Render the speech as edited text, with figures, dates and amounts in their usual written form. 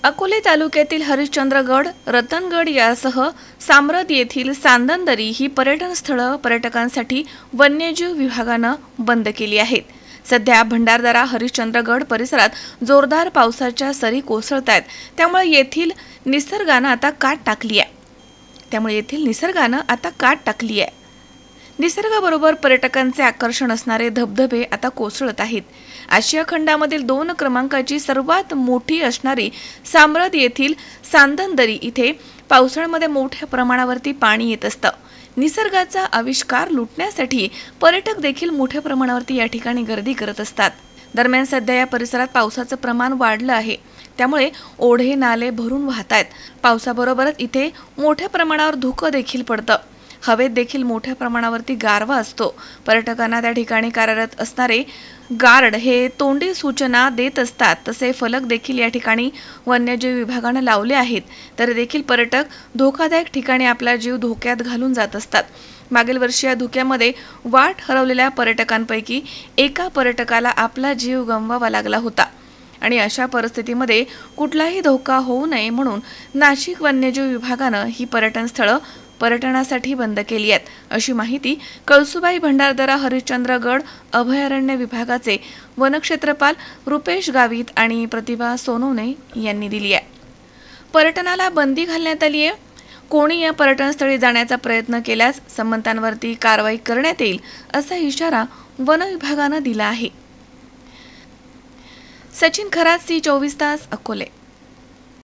अकोले तालुक्यातील हरिश्चंद्रगड, रतनगड यासह साम्रद येथील सांदनदरी ही पर्यटन स्थळं पर्यटकांसाठी वन्यजीव विभागानं बंद केली आहेत. सध्या भंडारदरा हरिश्चंद्रगड परिसरात जोरदार पावसाच्या सरी कोसळतायत. त्यामुळे येथील निसर्गानं आता काट टाकली आहे. निसर्गाबरोबर पर्यटकांचे आकर्षण असणारे धबधबे आता कोसळत आहेत. आशिया खंडामधील 2 क्रमांकाची सर्वात मोठी असणारी साम्रद येथील सांदनदरी इथे पावसाळ्यामध्ये मोठ्या प्रमाणावरती पाणी येत असतं. निसर्गाचा आविष्कार लुटण्यासाठी पर्यटक देखील मोठ्या प्रमाणावरती या ठिकाणी गर्दी करत असतात. दरम्यान सध्या या परिसरात पावसाचं प्रमाण वाढलं आहे. त्यामुळे ओढे नाले भरून वाहत आहेत. पावसाबरोबरच इथे मोठ्या प्रमाणावर धुकं देखील पडतं. हवेत देखील मोठ्या प्रमाणावरती गारवा असतो. पर्यटकांना त्या ठिकाणी कार्यरत असणारे गार्ड हे तोंडी सूचना देत असतात. तसे फलक देखील या ठिकाणी वन्यजीव विभागाने लावले आहेत. तरी देखील पर्यटक धोकादायक ठिकाणी आपला जीव धोक्यात घालून जात असतात. मागील वर्षी या धुक्यामध्ये वाट हरवलेल्या पर्यटकांपैकी एका पर्यटकाला आपला जीव गमवावा लागला होता. आणि अशा परिस्थितीमध्ये कुठलाही धोका होऊ नये म्हणून नाशिक वन्यजीव विभागानं ही पर्यटन स्थळं पर्यटनासाठी बंद केली आहेत, अशी माहिती कळसुबाई भंडारदरा हरिश्चंद्रगड अभयारण्य विभागाचे वनक्षेत्रपाल रुपेश गावित आणि प्रतिभा सोनवणे यांनी दिली आहे. पर्यटनाला बंदी घालण्यात आली आहे. कोणी या पर्यटनस्थळी जाण्याचा प्रयत्न केल्यास संबंधांवरती कारवाई करण्यात येईल, असा इशारा वन विभागानं दिला आहे. सचिन खरात, सी 24 तास, अकोले.